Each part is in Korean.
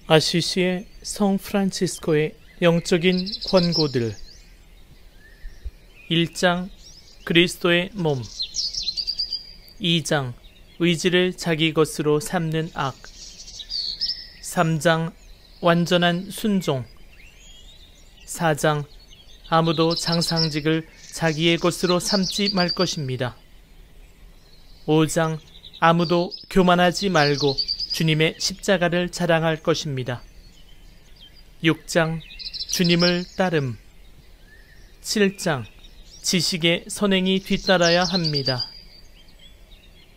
아시시의 성 프란치스코의 영적인 권고들 1장 그리스도의 몸 2장 의지를 자기 것으로 삼는 악 3장 완전한 순종 4장 아무도 장상직을 자기의 것으로 삼지 말 것입니다. 5장 아무도 교만하지 말고 주님의 십자가를 자랑할 것입니다. 6장 주님을 따름 7장 지식의 선행이 뒤따라야 합니다.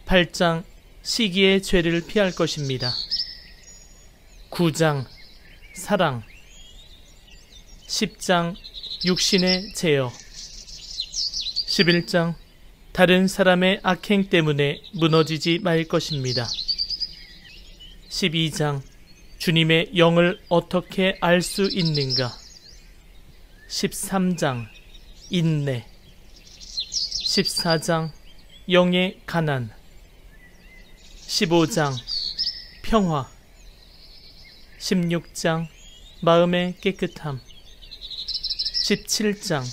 8장 시기의 죄를 피할 것입니다. 9장 사랑 10장 육신의 제어 11장 다른 사람의 악행 때문에 무너지지 말 것입니다. 12장 주님의 영을 어떻게 알 수 있는가 13장 인내 14장 영의 가난 15장 평화 16장 마음의 깨끗함 17장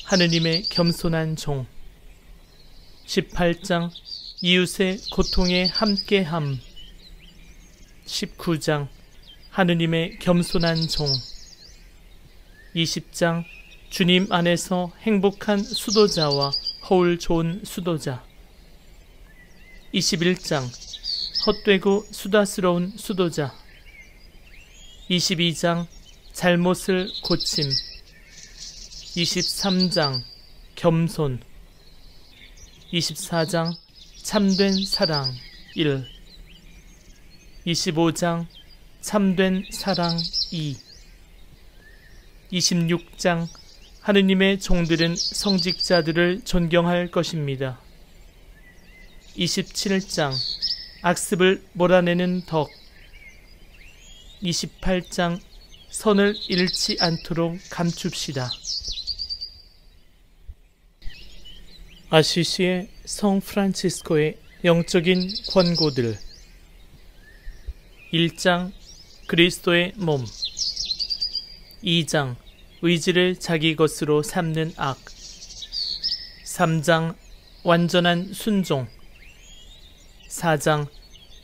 하느님의 겸손한 종 18장 이웃의 고통에 함께함 19장 하느님의 겸손한 종 20장 주님 안에서 행복한 수도자와 허울 좋은 수도자 21장 헛되고 수다스러운 수도자 22장 잘못을 고침 23장 겸손 24장 참된 사랑 1 25장 참된 사랑 2 26장 하느님의 종들은 성직자들을 존경할 것입니다. 27장 악습을 몰아내는 덕 28장 선을 잃지 않도록 감춥시다. 아시시의 성 프란치스코의 영적인 권고들 1장 그리스도의 몸 2장 의지를 자기 것으로 삼는 악 3장 완전한 순종 4장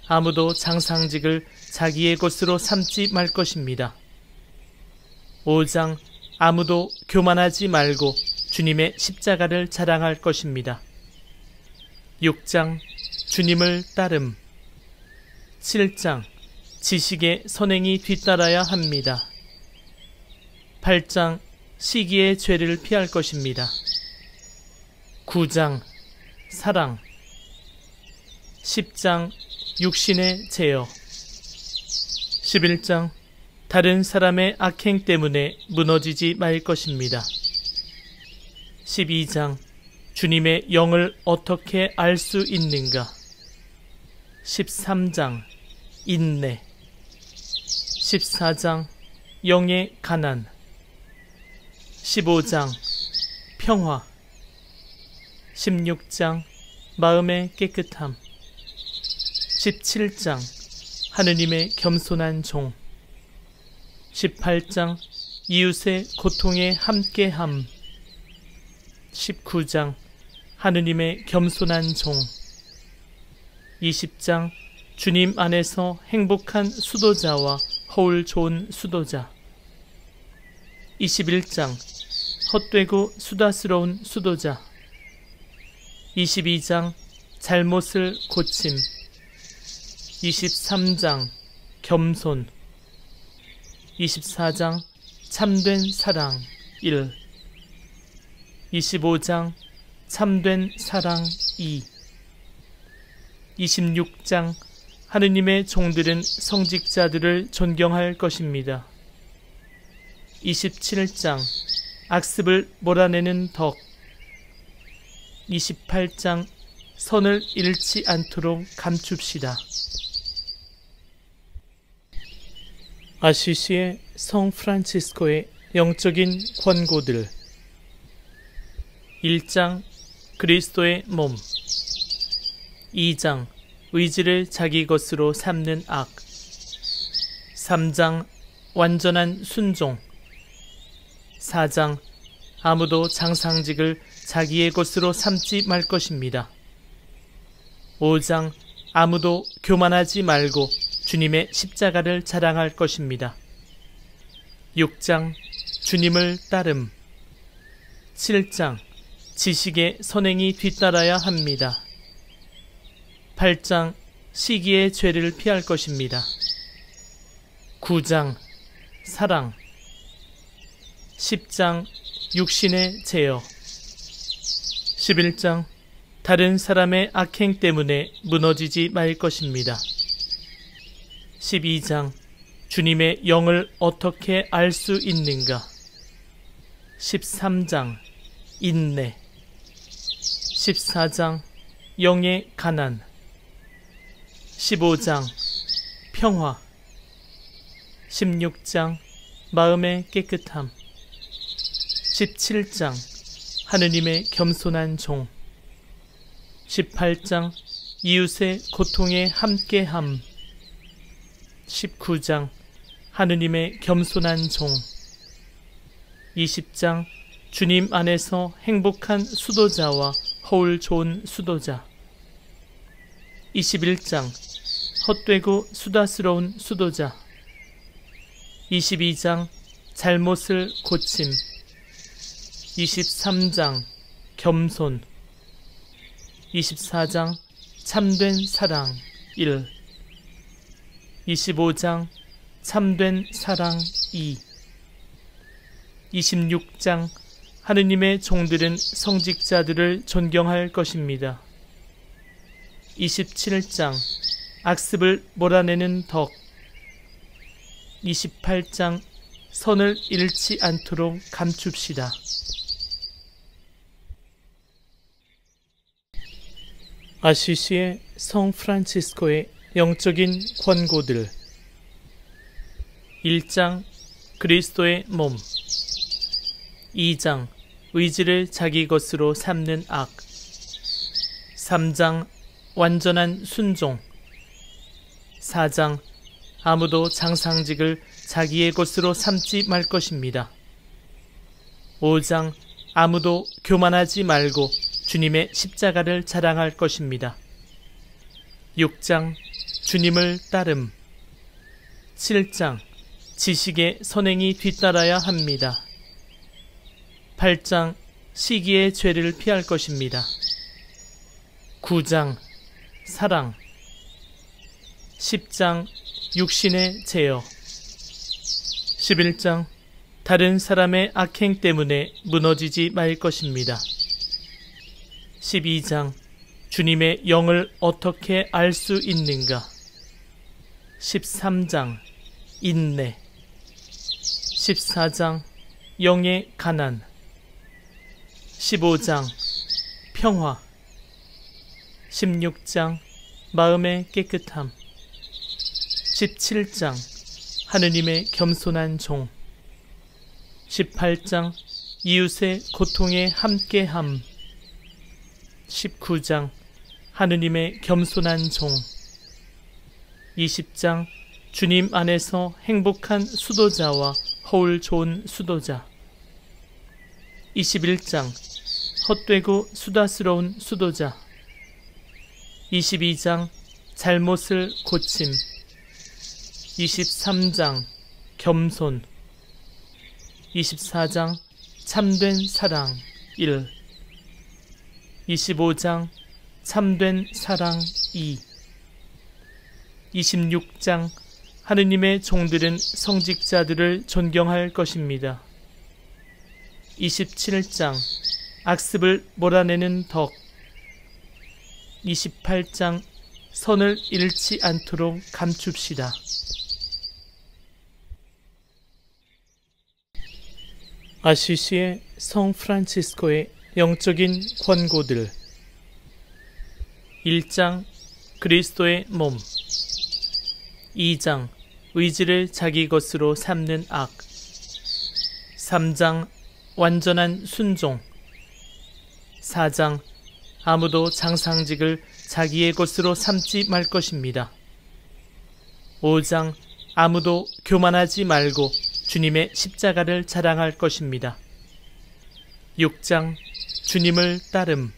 아무도 장상직을 자기의 것으로 삼지 말 것입니다. 5장 아무도 교만하지 말고 주님의 십자가를 자랑할 것입니다. 6장 주님을 따름 7장 지식의 선행이 뒤따라야 합니다. 8장 시기의 죄를 피할 것입니다. 9장 사랑 10장 육신의 제어 11장 다른 사람의 악행 때문에 무너지지 말 것입니다. 12장 주님의 영을 어떻게 알 수 있는가 13장 인내 14장 영의 가난 15장 평화 16장 마음의 깨끗함 17장 하느님의 겸손한 종 18장 이웃의 고통에 함께함 19장 하느님의 겸손한 종 20장 주님 안에서 행복한 수도자와 허울 좋은 수도자 21장 헛되고 수다스러운 수도자 22장 잘못을 고침 23장 겸손 24장 참된 사랑 1 25장 참된 사랑 2 26장 하느님의 종들은 성직자들을 존경할 것입니다. 27장 악습을 몰아내는 덕 28장 선을 잃지 않도록 감춥시다. 아시시의 성 프란치스코의 영적인 권고들 1장 그리스도의 몸 2장 의지를 자기 것으로 삼는 악 3장 완전한 순종. 4장 아무도 장상직을 자기의 것으로 삼지 말 것입니다. 5장 아무도 교만하지 말고 주님의 십자가를 자랑할 것입니다. 6장 주님을 따름. 7장 지식의 선행이 뒤따라야 합니다. 8장 시기의 죄를 피할 것입니다. 9장 사랑. 10장 육신의 제어. 11장 다른 사람의 악행 때문에 무너지지 말 것입니다. 12장 주님의 영을 어떻게 알 수 있는가. 13장 인내. 14장 영의 가난. 15장 평화. 16장 마음의 깨끗함. 17장 하느님의 겸손한 종. 18장 이웃의 고통에 함께함. 19장 하느님의 겸손한 종. 20장 주님 안에서 행복한 수도자와 허울 좋은 수도자. 21장 헛되고 수다스러운 수도자. 22장 잘못을 고침. 23장 겸손. 24장 참된 사랑 1. 25장 참된 사랑 2. 26장 하느님의 종들은 성직자들을 존경할 것입니다. 27장 악습을 몰아내는 덕. 28장 선을 잃지 않도록 감춥시다. 아시시의 성 프란치스코의 영적인 권고들. 1장 그리스도의 몸. 2장 의지를 자기 것으로 삼는 악. 3장 완전한 순종. 4장 아무도 장상직을 자기의 것으로 삼지 말 것입니다. 5장 아무도 교만하지 말고 주님의 십자가를 자랑할 것입니다. 6장 주님을 따름. 7장 지식의 선행이 뒤따라야 합니다. 8장 시기의 죄를 피할 것입니다. 9장 사랑. 10장 육신의 제어. 11장 다른 사람의 악행 때문에 무너지지 말 것입니다. 12장 주님의 영을 어떻게 알 수 있는가. 13장 인내. 14장 영의 가난. 15장 평화. 16장 마음의 깨끗함. 17장 하느님의 겸손한 종. 18장 이웃의 고통에 함께함. 19장 하느님의 겸손한 종. 20장 주님 안에서 행복한 수도자와 허울 좋은 수도자. 21장 헛되고 수다스러운 수도자. 22장 잘못을 고침. 23장 겸손. 24장 참된 사랑 1. 25장 참된 사랑 2. 26장 하느님의 종들은 성직자들을 존경할 것입니다. 27장 악습을 몰아내는 덕. 28장 선을 잃지 않도록 감춥시다. 아시시의 성 프란치스코의 영적인 권고들. 1장 그리스도의 몸. 2장 의지를 자기 것으로 삼는 악. 3장 완전한 순종. 4장 아무도 장상직을 자기의 것으로 삼지 말 것입니다. 5장 아무도 교만하지 말고 주님의 십자가를 자랑할 것입니다. 6장 주님을 따름.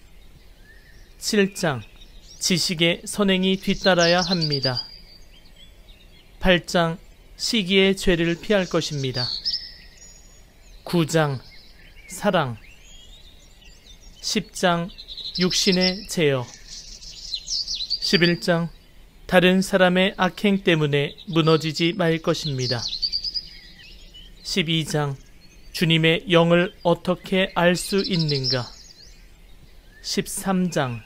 7장 지식의 선행이 뒤따라야 합니다. 8장 시기의 죄를 피할 것입니다. 9장 사랑. 10장 육신의 제어. 11장 다른 사람의 악행 때문에 무너지지 말 것입니다. 12장 주님의 영을 어떻게 알 수 있는가. 13장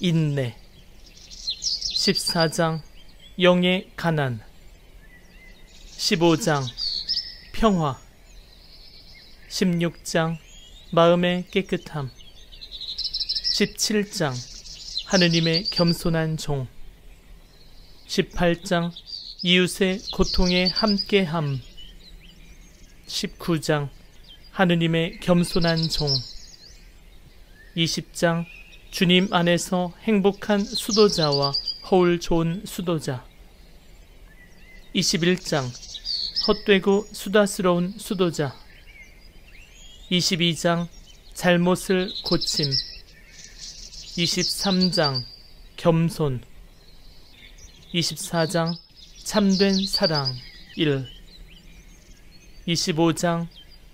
인내. 14장 영의 가난. 15장 평화. 16장 마음의 깨끗함. 17장 하느님의 겸손한 종. 18장 이웃의 고통에 함께함. 19장 하느님의 겸손한 종. 20장 주님 안에서 행복한 수도자와 허울 좋은 수도자. 21장 헛되고 수다스러운 수도자. 22장 잘못을 고침. 23장 겸손. 24장 참된 사랑 1. 25장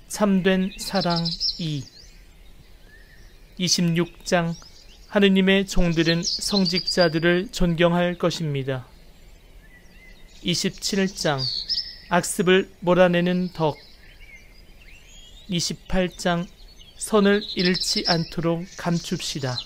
참된 사랑 2. 26장 하느님의 종들은 성직자들을 존경할 것입니다. 27장 악습을 몰아내는 덕. 28장 선을 잃지 않도록 감춥시다.